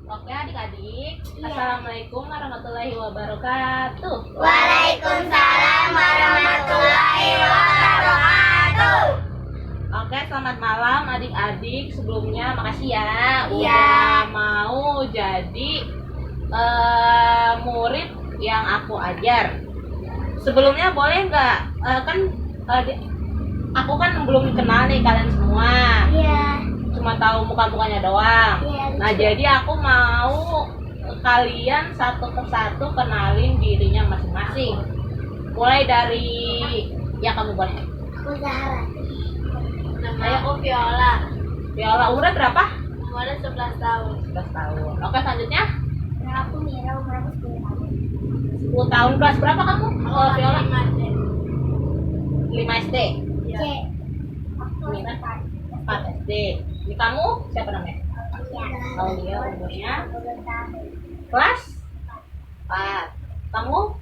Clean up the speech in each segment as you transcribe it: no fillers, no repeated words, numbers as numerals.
Oke adik-adik, Assalamualaikum warahmatullahi wabarakatuh. Waalaikumsalam warahmatullahi wabarakatuh. Oke, selamat malam adik-adik. Sebelumnya makasih ya Iya. udah mau jadi murid yang aku ajar. Sebelumnya boleh nggak aku kan belum kenal nih kalian semua. Iya. Cuma tahu muka-mukanya doang. Iya. Nah, jadi aku mau kalian satu persatu kenalin dirinya masing-masing. Mulai dari ya kamu boleh. Aku Zahra. Nama Aku Viola. Viola, umurnya berapa? Umurnya 11 tahun. 11 tahun. Oke, selanjutnya Nah, aku Mira, umur aku 10 tahun. 10 tahun. Kelas berapa kamu? Viola? 5 SD. C. Aku Mira? 4. 4 SD. Ini kamu siapa namanya? Aulia, umurnya 10 tahun. kelas 4. Kamu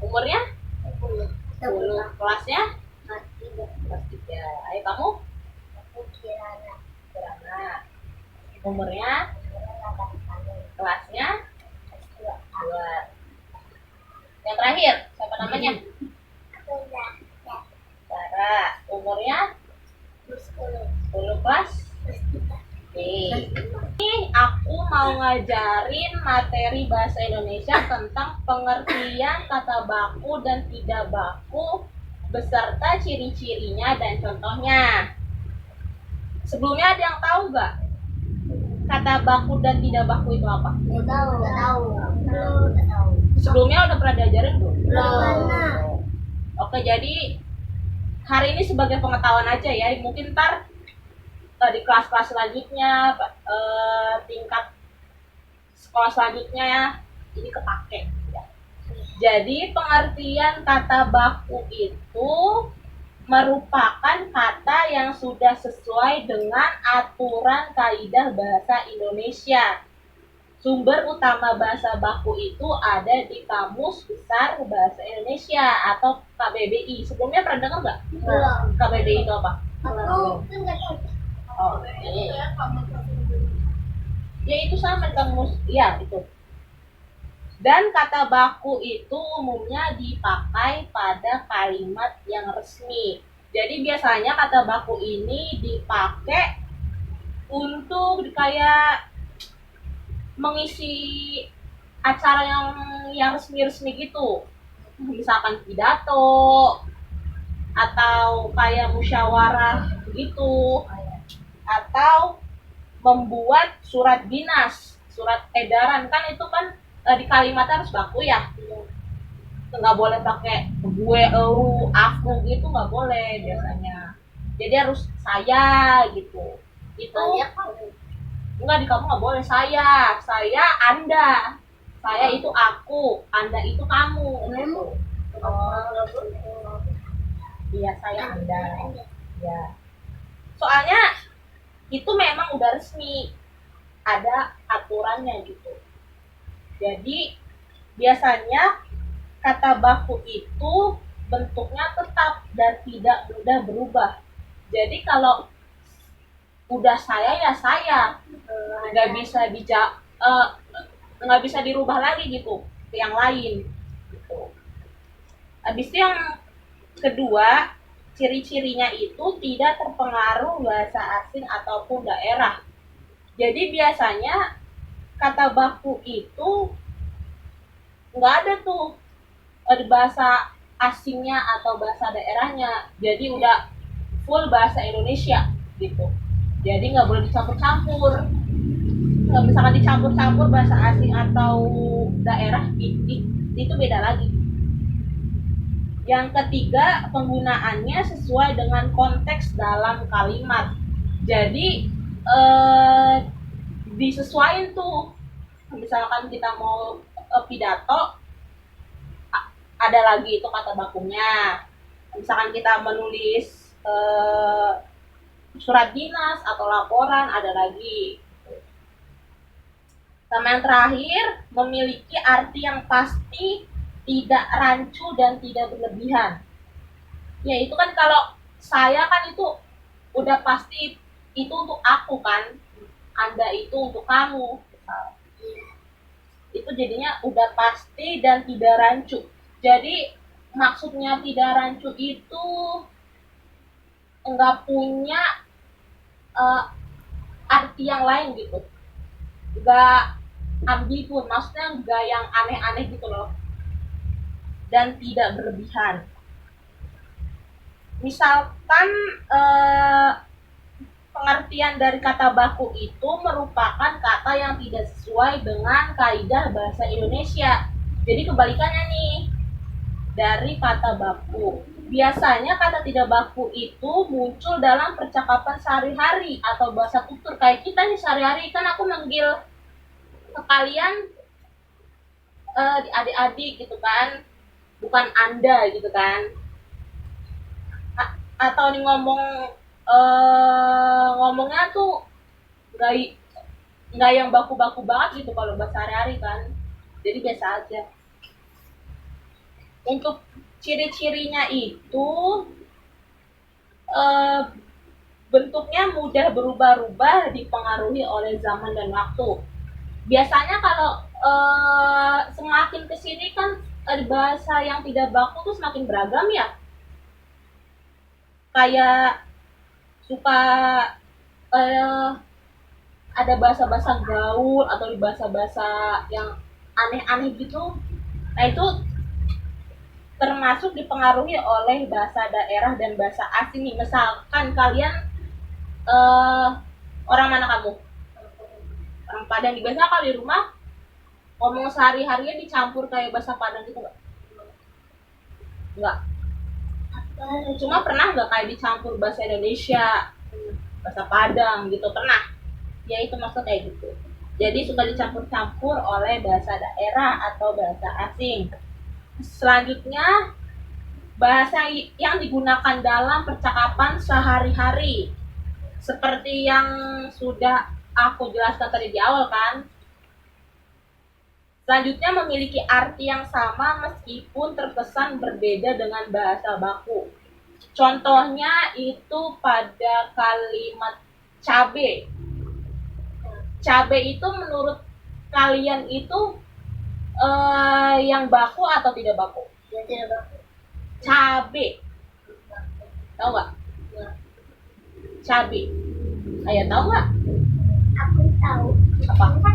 umurnya 10. Kelasnya kelas 3. Ayo kamu Aku Kirana. Kirana. Umurnya kelasnya 2. Yang terakhir siapa namanya? Aku Zahra. Sarah. Umurnya 10 kelas. Oke. Ini aku mau ngajarin materi bahasa Indonesia tentang pengertian kata baku dan tidak baku beserta ciri-cirinya dan contohnya. Sebelumnya ada yang tahu nggak kata baku dan tidak baku itu apa? Nggak tahu. Belum tahu. Sebelumnya udah pernah diajarin belum? Belum. Oke, jadi hari ini sebagai pengetahuan aja ya. Mungkin ntar di kelas-kelas selanjutnya, tingkat sekolah selanjutnya ya, ini kepake. Ya. Jadi pengertian kata baku itu merupakan kata yang sudah sesuai dengan aturan kaidah bahasa Indonesia. Sumber utama bahasa baku itu ada di Kamus Besar Bahasa Indonesia atau KBBI. Sebelumnya pernah dengar nggak? Belum. KBBI itu apa? Aku kan nggak tahu. Oh, ya itu sama kamus, ya itu. Dan kata baku itu umumnya dipakai pada kalimat yang resmi. Jadi biasanya kata baku ini dipakai untuk kayak mengisi acara yang resmi-resmi gitu. Misalkan pidato atau kayak musyawarah gitu. Atau membuat surat dinas, surat edaran, kan itu kan di kalimatnya harus baku ya, nggak boleh pakai gue, lu, aku gitu, nggak boleh biasanya. Jadi harus saya gitu. Itu enggak, di kamu nggak boleh saya, anda, saya itu aku, anda itu kamu gitu. Iya, saya, anda ya. Soalnya itu memang udah resmi, ada aturannya gitu. Jadi biasanya kata baku itu bentuknya tetap dan tidak mudah berubah. Jadi kalau udah saya ya saya, nggak bisa dirubah lagi gitu ke yang lain gitu. Habis itu yang kedua, ciri-cirinya itu tidak terpengaruh bahasa asing ataupun daerah. Jadi biasanya kata baku itu nggak ada tuh di bahasa asingnya atau bahasa daerahnya. Jadi udah full bahasa Indonesia gitu. Jadi nggak boleh dicampur-campur. Nggak, misalkan dicampur-campur bahasa asing atau daerah itu beda lagi. Yang ketiga, penggunaannya sesuai dengan konteks dalam kalimat. Jadi disesuaikan tuh. Misalkan kita mau pidato, ada lagi itu kata bakunya. Misalkan kita menulis surat dinas atau laporan, ada lagi. Sama yang terakhir, memiliki arti yang pasti, tidak rancu dan tidak berlebihan. Ya itu kan kalau saya kan itu udah pasti itu untuk aku kan. Anda itu untuk kamu. Itu jadinya udah pasti dan tidak rancu. Jadi maksudnya tidak rancu itu nggak punya arti yang lain gitu, nggak ambigu, maksudnya nggak yang aneh-aneh gitu loh, dan tidak berlebihan. Misalkan pengertian dari kata baku itu merupakan kata yang tidak sesuai dengan kaidah bahasa Indonesia. Jadi kebalikannya nih dari kata baku. Biasanya kata tidak baku itu muncul dalam percakapan sehari-hari atau bahasa tutur. Kayak kita nih sehari-hari kan aku manggil ke kalian adik-adik gitu kan, bukan Anda gitu kan. Atau nih ngomongnya tuh nggak yang baku-baku banget gitu kalau bahasa sehari-hari kan. Jadi biasa aja. Untuk ciri-cirinya itu bentuknya mudah berubah-ubah dipengaruhi oleh zaman dan waktu. Biasanya kalau semakin kesini kan bahasa yang tidak baku tuh semakin beragam ya. Kayak suka ada bahasa-bahasa gaul atau bahasa-bahasa yang aneh-aneh gitu. Nah itu termasuk dipengaruhi oleh bahasa daerah dan bahasa asing. Misalkan kalian orang mana kamu? Orang Padang. Biasanya kalau di rumah ngomong sehari-harinya dicampur kayak bahasa Padang gitu nggak? Nggak. Cuma pernah nggak kayak dicampur bahasa Indonesia, bahasa Padang gitu? Pernah. Ya itu maksudnya kayak gitu. Jadi suka dicampur-campur oleh bahasa daerah atau bahasa asing. Selanjutnya, bahasa yang digunakan dalam percakapan sehari-hari. Seperti yang sudah aku jelaskan tadi di awal kan. Selanjutnya memiliki arti yang sama meskipun terkesan berbeda dengan bahasa baku. Contohnya itu pada kalimat cabe. Cabe itu menurut kalian itu yang baku atau tidak baku? Yang tidak baku. Cabe. Tahu nggak? Cabe. Ayah tahu nggak? Aku tahu. Apa?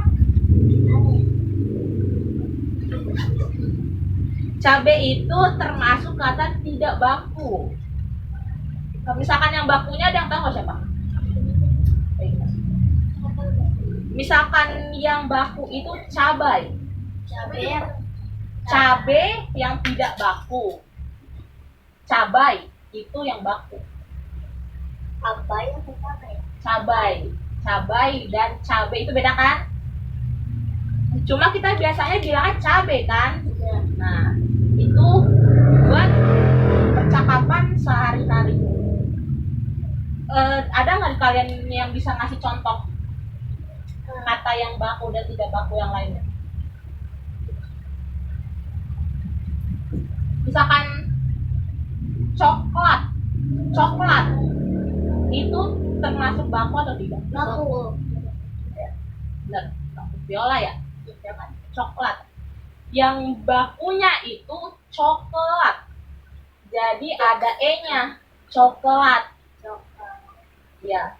Cabe itu termasuk kata tidak baku. Misalkan yang bakunya ada yang tahu nggak siapa? Misalkan yang baku itu cabai. Cabe yang tidak baku. Cabai itu yang baku. Apa yang cabai? Cabai dan cabe itu beda kan? Cuma kita biasanya bilangnya cabe kan? Nah, itu buat percakapan sehari-hari. Ada nggak kalian yang bisa ngasih contoh kata yang baku dan tidak baku yang lainnya? Misalkan coklat itu termasuk baku atau tidak? Baku. Benar, viola ya. Coklat. Yang bakunya itu coklat. Jadi ada e-nya, coklat. Ya.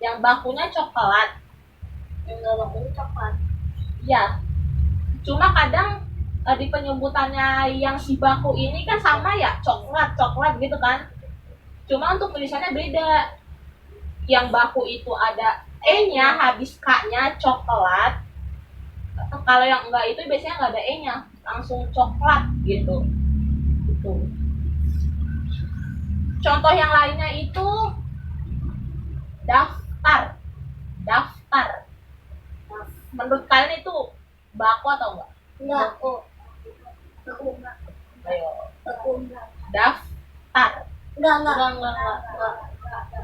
Yang bakunya coklat. Yang nggak bakunya coklat. Ya. Cuma kadang di penyebutannya yang si baku ini kan sama ya, coklat gitu kan. Cuma untuk tulisannya beda. Yang baku itu ada e-nya, habis k-nya coklat. Kalau yang enggak itu biasanya nggak ada e-nya, langsung coklat gitu. Gitu. Contoh yang lainnya itu daftar. Menurut kalian itu baku atau enggak? Enggak. Ayo. Baku. Daftar. Enggak.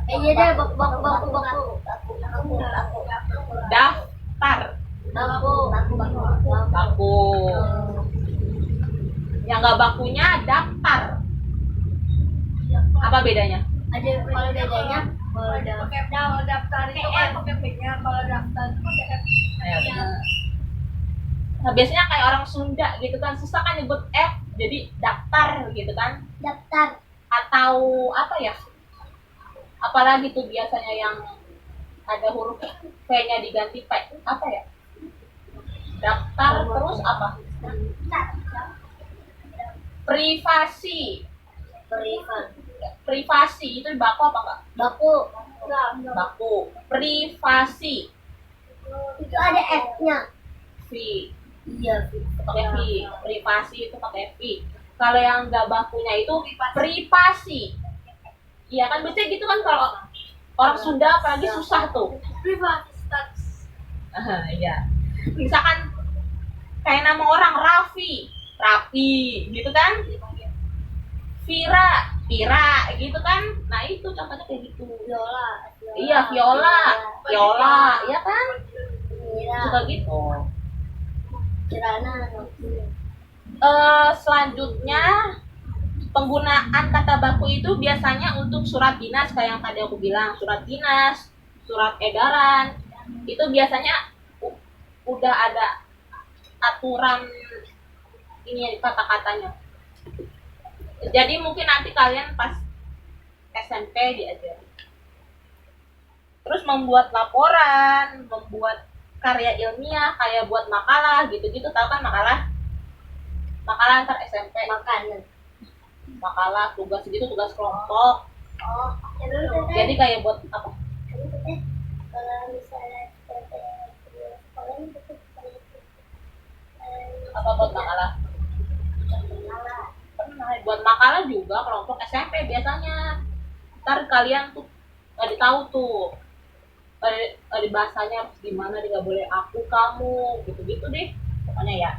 Iya deh, baku. Daftar. Baku. Yang nggak bakunya daftar. Apa bedanya? Ada kalau bedanya Kalau daftar itu kan pakai P-nya, kalau daftar itu pakai F. Ya, benar. Nah, biasanya kayak orang Sunda gitu kan, susah kan nyebut F, jadi daftar gitu kan. Daftar. Atau apa ya? Apalagi tuh biasanya yang ada huruf P-nya diganti P. Apa ya? Daftar terus apa? Privasi. Privasi itu baku apa enggak? Baku. Baku. Privasi. Itu ada F-nya. V. Iya. Pakai V. Privasi itu pakai V. Kalau yang enggak bakunya itu privasi. Iya kan biasanya gitu kan kalau orang Sunda apalagi susah tuh. Privasi. Iya. Misalkan kayak nama orang Raffi, gitu kan? Vira, gitu kan? Nah itu contohnya kayak gitu. Viola. Iya, Viola, ya kan? Suka gitu. Kirana. Selanjutnya penggunaan kata baku itu biasanya untuk surat dinas kayak yang tadi aku bilang, surat dinas, surat edaran. Itu biasanya udah ada aturan ini kata-katanya. Jadi mungkin nanti kalian pas SMP diajarin. Terus membuat laporan, membuat karya ilmiah kayak buat makalah gitu-gitu, tahu kan makalah? Makalah antar SMP. Makalah tugas gitu, tugas kelompok. Jadi kayak buat apa? Kalau misalnya Apa buat makalah? Pernah buat makalah juga kelompok SMP biasanya. Ntar kalian tuh tadi tahu tuh di bahasanya harus gimana, nggak boleh aku kamu gitu-gitu deh pokoknya ya.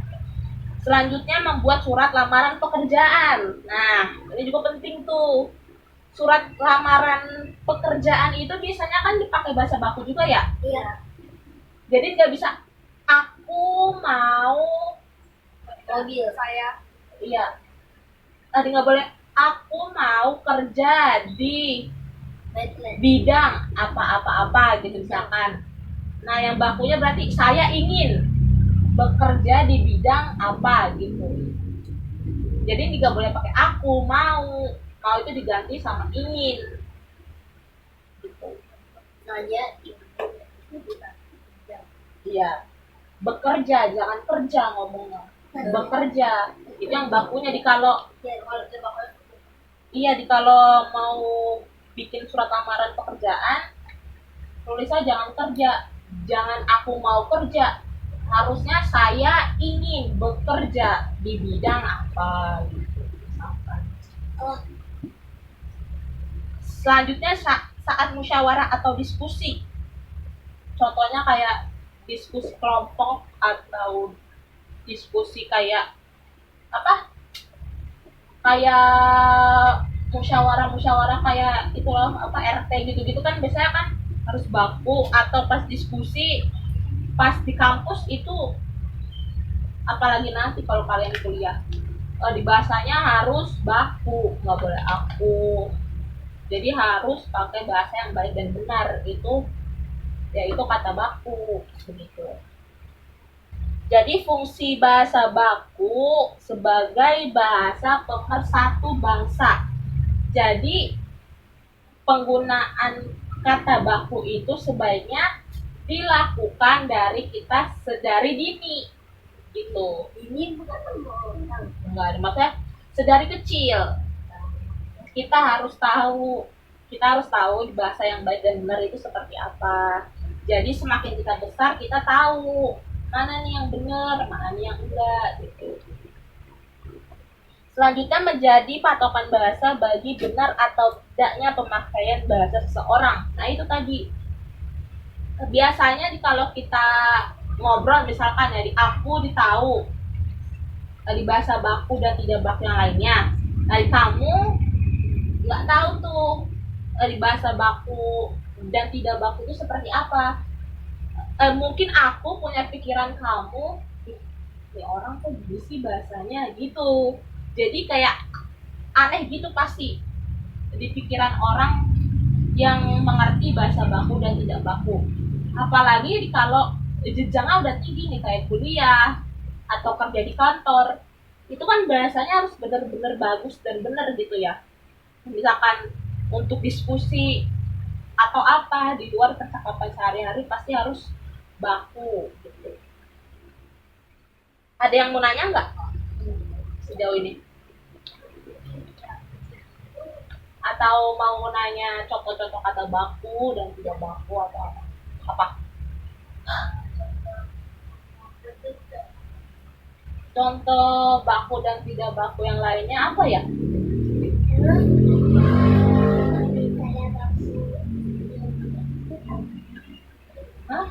Selanjutnya membuat surat lamaran pekerjaan. Nah ini juga penting tuh. Surat lamaran pekerjaan itu biasanya kan dipakai bahasa baku juga ya. Iya. Jadi nggak bisa aku mau Mobil saya. Iya. Tadi nggak boleh aku mau kerja di bidang apa-apa-apa gitu misalkan. Nah yang bakunya berarti saya ingin bekerja di bidang apa gitu. Jadi nggak boleh pakai aku mau itu diganti sama ingin. Gitu. Nanya. Iya. Bekerja, jangan kerja ngomongnya. Bekerja itu yang bakunya kalau mau bikin surat lamaran pekerjaan tulisnya jangan kerja, jangan aku mau kerja, harusnya saya ingin bekerja di bidang apa gitu. Selanjutnya saat musyawarah atau diskusi, contohnya kayak diskusi kelompok atau diskusi kayak apa? Kayak musyawarah kayak itu loh, apa RT gitu-gitu kan biasanya kan harus baku, atau pas diskusi pas di kampus itu apalagi nanti kalau kalian kuliah di bahasanya harus baku, nggak boleh aku. Jadi harus pakai bahasa yang baik dan benar, itu yaitu kata baku begitu. Jadi fungsi bahasa baku sebagai bahasa pemersatu bangsa. Jadi penggunaan kata baku itu sebaiknya dilakukan dari kita sedari dini gitu. Ini bukan Enggak ada, maksudnya sedari kecil kita harus tahu bahasa yang baik dan benar itu seperti apa. Jadi semakin kita besar kita tahu mana nih yang benar, mana nih yang enggak gitu. Selanjutnya menjadi patokan bahasa bagi benar atau tidaknya pemakaian bahasa seseorang. Nah itu tadi. Biasanya kalau kita ngobrol misalkan ya, di aku ditahu, di bahasa baku dan tidak baku yang lainnya. Nah di kamu nggak tahu tuh di bahasa baku dan tidak baku itu seperti apa. Mungkin aku punya pikiran kamu, ya orang kok gitu sih bahasanya gitu. Jadi kayak aneh gitu pasti di pikiran orang yang mengerti bahasa baku dan tidak baku. Apalagi kalau jenjangnya udah tinggi nih kayak kuliah atau kerja di kantor, itu kan bahasanya harus benar-benar bagus dan benar gitu ya. Misalkan untuk diskusi atau apa di luar percakapan sehari-hari pasti harus baku gitu. Ada yang mau nanya nggak sejauh ini? Atau mau nanya contoh-contoh kata baku dan tidak baku atau apa? Apa? Contoh baku dan tidak baku yang lainnya apa ya? Hah?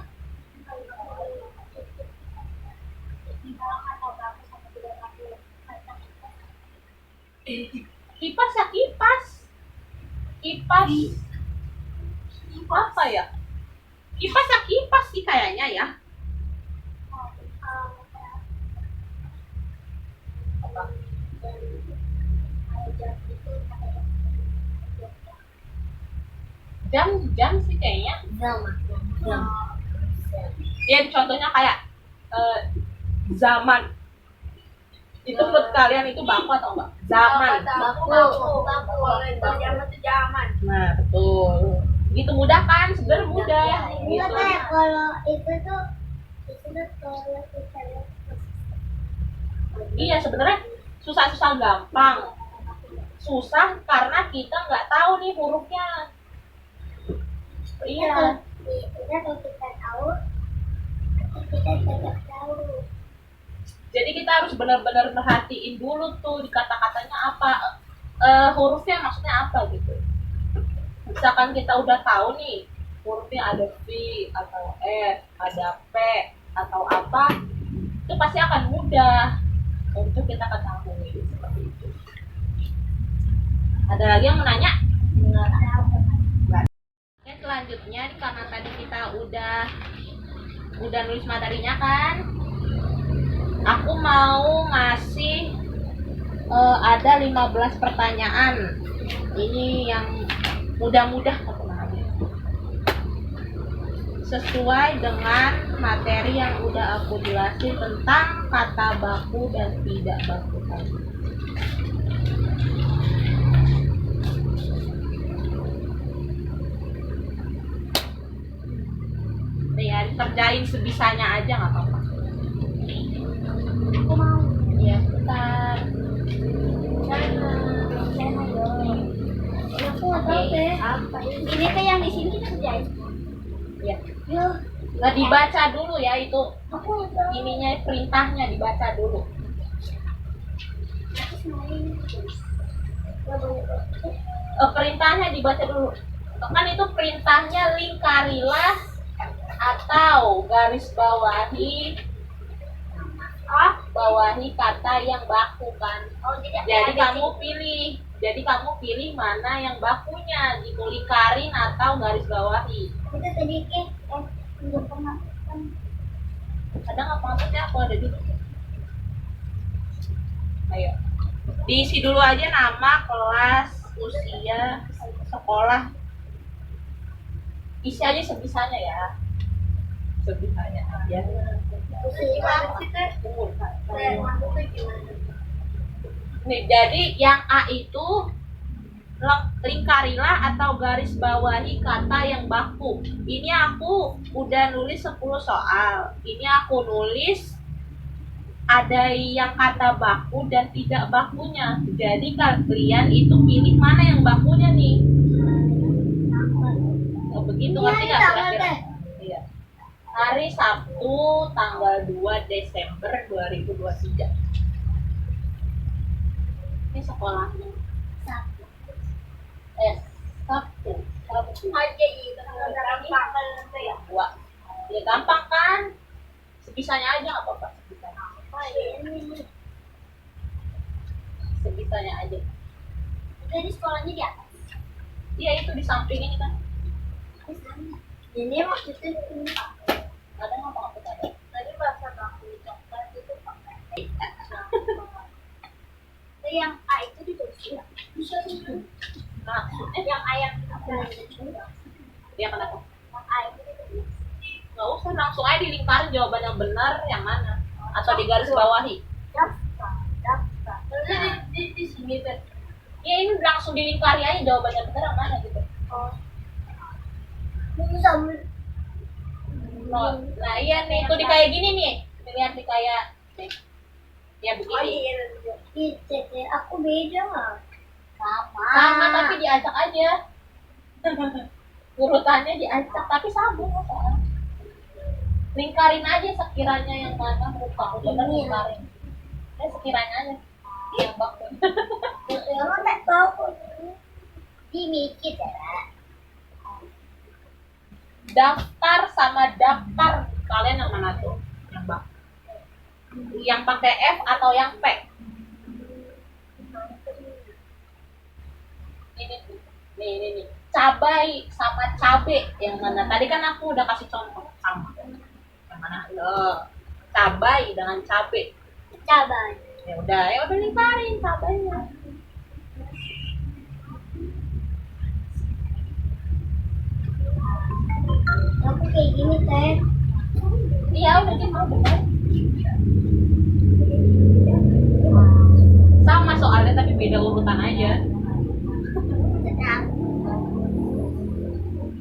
Kipas ya kipas. Kipas. Apa ya? Kipas ya kipas sih kayaknya ya. Apa? Jam sih kayaknya. Jam. Ya contohnya kayak zaman. Itu menurut kalian itu baku atau enggak? Zaman. Baku. Zaman itu zaman. Nah, betul. Gitu mudah kan? Sebenarnya mudah. Enggak Gitu. kayak kalau itu tuh kalau kita lihat Iya, sebenarnya susah-susah gampang. Susah karena kita nggak tahu nih hurufnya. Iya. kita kalau kita tahu kita tidak tahu. Jadi kita harus benar-benar merhatiin dulu tuh di kata-katanya apa, hurufnya maksudnya apa gitu. Misalkan kita udah tahu nih hurufnya ada V atau F, ada P atau apa, itu pasti akan mudah untuk kita ketahui seperti itu. Ada lagi yang menanya? Oke, selanjutnya karena tadi kita udah nulis materinya kan, aku mau ngasih ada 15 pertanyaan. Ini yang mudah-mudah sesuai dengan materi yang udah aku jelasin tentang kata baku dan tidak baku tadi. Ya, kerjain sebisanya aja nggak apa-apa. Aku mau. Ya, bentar. Aku nggak tahu deh. Apa ini? Ini kayak yang di sini kerjain. Ya. Yo, Nggak dibaca dulu ya itu aku nggak tahu. ininya perintahnya dibaca dulu. Aku semain. Nggak boleh. Perintahnya dibaca dulu. Kan itu perintahnya lingkarilah atau garis bawahi kata yang baku kan. Oh, Jadi kamu pilih mana yang bakunya, gitu, lingkarin atau garis bawahi. itu tadi belum pernah kan. Ada nggak pamutnya? Aku ada di. Ayo, diisi dulu aja nama, kelas, usia, sekolah. Isi aja sebisanya ya. Sebisanya aja. Umur. Nih, jadi yang A itu lingkarilah atau garis bawahi kata yang baku. Ini aku udah nulis 10 soal. Ini aku nulis ada yang kata baku dan tidak bakunya. Jadi kalian itu pilih mana yang bakunya nih. Oh, begitu ngerti nggak kira-kira? Iya. Hari Sabtu tanggal 2 Desember 2023. Ini sekolahnya. Sabtu. Aja itu gampang ya. Dua. Ya gampang kan? Sebisanya aja nggak apa-apa. Sebisanya aja. Jadi sekolahnya di atas. Iya itu di samping ini kan. Ini maksudnya ini Pak. Ada nggak apa-apa tadi? Tadi bahasa baku coklat itu pakai. Yang A itu ditulis. Bisa Nah, yang A yang langsung aja dilingkarin jawaban yang benar yang mana, atau di garis bawahi. Daftar. Terus di sini tuh. Ya ini langsung dilingkari aja jawaban yang benar yang mana gitu. Oh. Nah iya nih, itu di kayak gini nih, lihat di kayak nih. Ya Oh begini. iya. Aku beda nggak? Sama tapi diacak aja. Urutannya diacak tapi sama kan. Lingkarin aja sekiranya yang mana menurut kamu benar lingkarin. Sekiranya aja. Yang bagus. Kamu tak tahu. Dimikir ya. Daftar sama daftar, kalian yang mana tuh? Yang bak? Yang pakai F atau yang P? Ini tuh. Nih. Cabai sama cabe yang mana? Tadi kan aku udah kasih contoh sama. Yang mana? Loh. Cabai dengan cabe. Cabai. Ya udah lingkarin cabainya. Aku kayak gini teh. Iya udah gitu benar. Sama soalnya tapi beda urutan aja.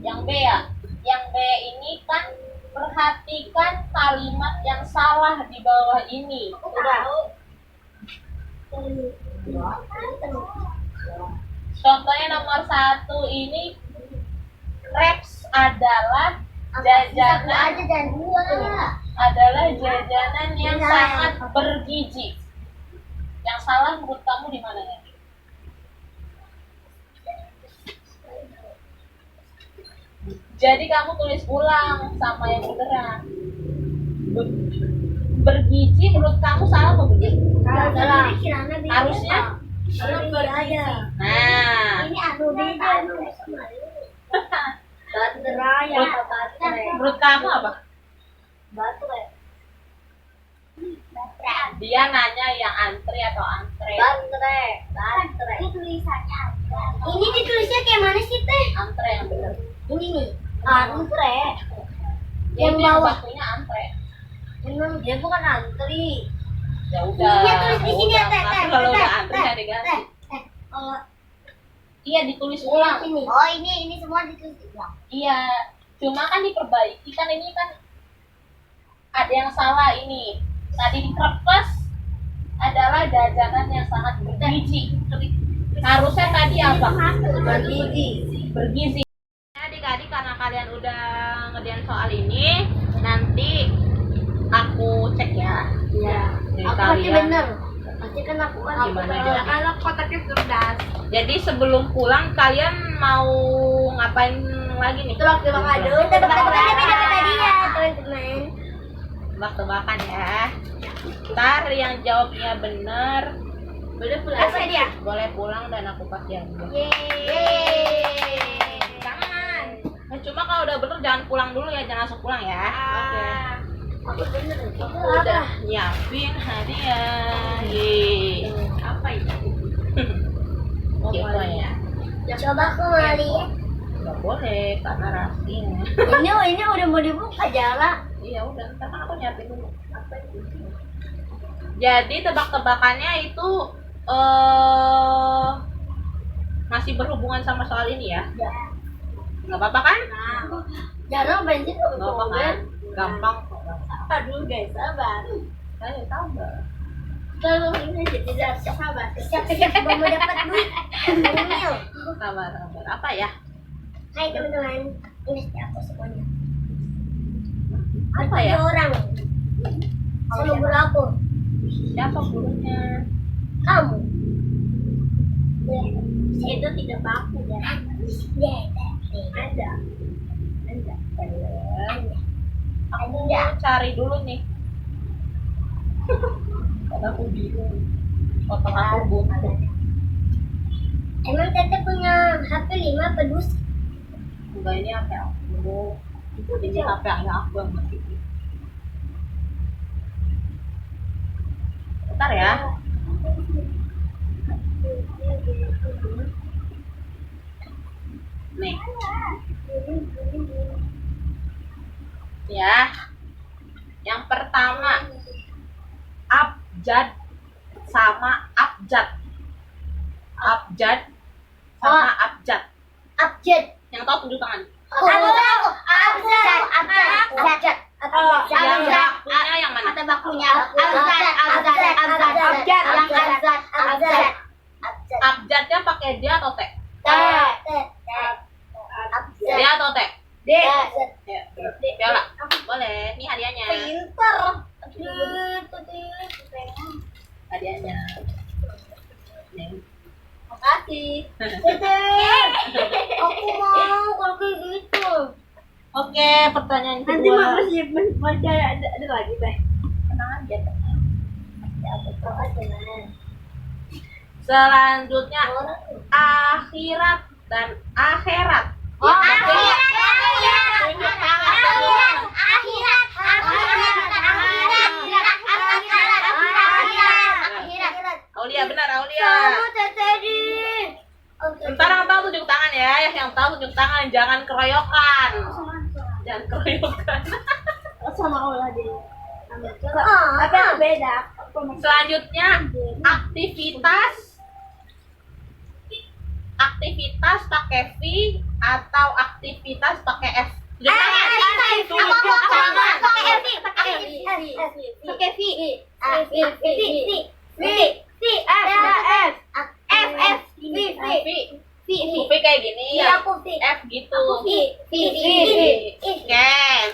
Yang B ya. Yang B ini kan perhatikan kalimat yang salah di bawah ini. Udah. Contohnya nomor 1 ini, crepes adalah jajanan dan dua. yang sangat bergizi. Yang salah menurut kamu di mana ya? Jadi kamu tulis ulang sama yang beneran. Bergizi menurut kamu salah atau begitu? Salah. Harusnya? Ada. Nah, Ini anu beda. Baterai atau baterai? menurut kamu apa? Baterai. Dia nanya yang antri atau antre? Baterai. Ini tulisannya apa? Ini ditulisnya kayak mana sih teh? Antre yang bener. Ini nih. Antre. Yang Yang bawah. bawahnya antre. Emang dia bukan antri. Ya udah. Iya tulis di sini ya, Udah, teh. tapi kalau udah antri ya diganti. Oh, Iya ditulis ulang. ini. Oh, ini semua ditulis ulang. Iya. Cuma kan diperbaiki kan ini kan ada yang salah ini. Tadi di kertas adalah jajanan yang sangat bergizi. Harusnya tadi apa? Bergizi. Adik-adik karena kalian udah ngerjain soal ini, nanti aku cek ya. Iya. Dari Aku pasti kalian. bener. Pasti kan aku kan Gimana bener. jadi? Kalau kotaknya cerdas. Jadi sebelum pulang kalian mau ngapain lagi nih? Tebak-tebak aduh. Tebak-tebakannya beda tadi ya, teman-teman. Tebak-tebakan ya. Ntar yang jawabnya bener Boleh pulang. Apa dia? boleh pulang dan aku kasih hadiah. Yeay. Jangan. Nah, cuma kalau udah bener jangan pulang dulu ya, jangan langsung pulang ya. Oke. Aku bener. Udah nyiapin hadiah. Yeay. Apa itu? Gitu ya. Coba aku mau lihat. Nggak boleh karena rahasia. Ini udah mau dibuka Jala. Iya udah, ntar kan aku nyiapin dulu. Apa itu? Jadi tebak-tebakannya itu masih berhubungan sama soal ini ya? Ya. Nggak apa-apa kan? Jala bensin Nggak apa-apa kan? Gampang kok. Aduh guys, sabar. Saya tambah. Kalau ini tidak sabar. Siap-siap mau dapat duit. Mil. Sabar. Apa ya? Hai teman-teman. Ini aku semuanya. Apa ya? Ada orang. Sama guru aku. Siapa gurunya? Kamu. Itu tidak baku ya. Ada. Aku cari dulu nih. Karena aku bingung. Otak aku buntu. Emang Tete punya HP 5 apa 2? Enggak, ini HP aku. Ini HP ayah aku yang masih. Bentar ya. Nih. Ya. Yang pertama, abjad sama abjad. Abjad sama abjad. Abjad. Yang tahu tunjuk tangan. Yang bakunya yang mana? Kata bakunya. Abjad. Abjadnya pakai D atau T? D atau T? Ya, Viola. Boleh. Ini hadiahnya. Pinter. Hadiahnya. Nih. Makasih. Aku mau kalau kayak gitu. Oke, pertanyaan Nanti kedua. masih ada lagi teh. Tenang aja. Tenang. Selanjutnya akhirat dan akhirat. Aulia, benar Aulia. Ntar yang tahu tunjuk tangan ya, yang tahu tunjuk tangan, jangan keroyokan. Jangan keroyokan. Sama olah deh. Tapi yang beda. Selanjutnya aktivitas pakai V atau aktivitas pakai F. Tunjuk tangan. V kayak gini ya. F gitu. Oke,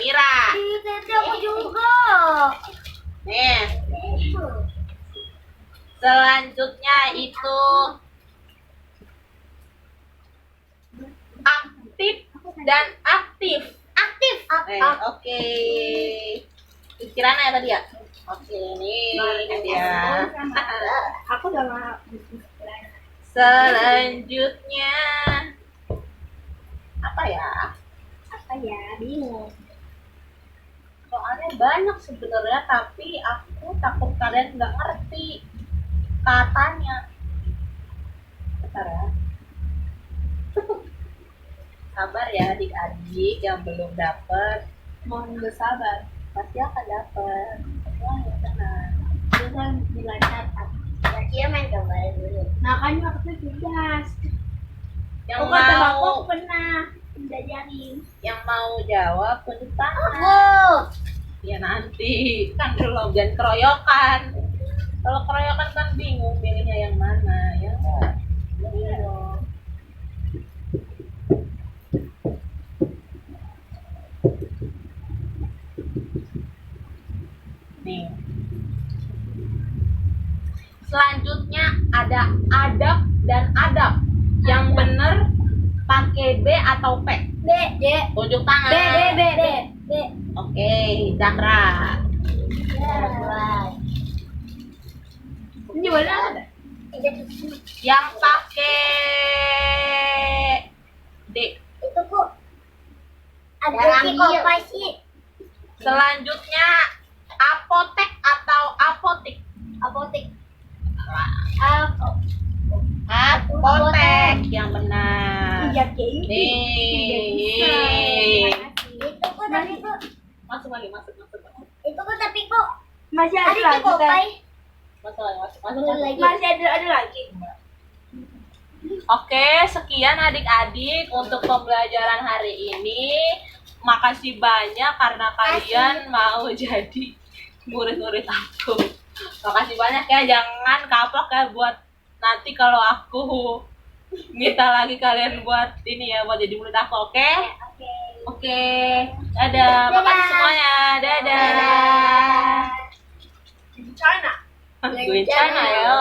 Mira. Nih. Selanjutnya itu aktif dan aktif. Oke. Pikiran ya tadi ya? Oke, nih dia. Aku udah lama. Selanjutnya apa ya? Bingung. Soalnya banyak sebenarnya, tapi aku takut kalian nggak ngerti katanya. Bentar ya. Sabar ya adik-adik yang belum dapet. Mohon bersabar. Pasti akan dapet. Wah, ya tenang. Jangan dilancarkan. Nah kan waktu tugas. Yang Aku kata bapak mau aku pernah belajarin. yang mau jawab tunjuk tangan. Ya nanti kan belum, jangan keroyokan. Kalau keroyokan kan bingung pilihnya yang mana ya nggak? Bingung. Nih. Selanjutnya ada adab dan adab. Yang bener pakai B atau P? Tunjuk tangan. Oke, Zahra. Ini boleh ada? Yang pakai D. Itu kok ada kopi. Selanjutnya apotek atau apotik? Apotek yang benar. Iya, kayak Nih. Itu kok tapi kok Masuk lagi. masih ada ada lagi teh. kopi. Masuk lagi. Masih ada lagi. Oke, sekian adik-adik untuk pembelajaran hari ini. Makasih banyak karena kalian mau jadi murid-murid aku. Makasih banyak ya, jangan kapok ya buat nanti kalau aku minta lagi kalian buat ini ya, buat jadi murid aku, oke? Oke, dadah. Makasih semuanya, dadah. China. Gue China ya.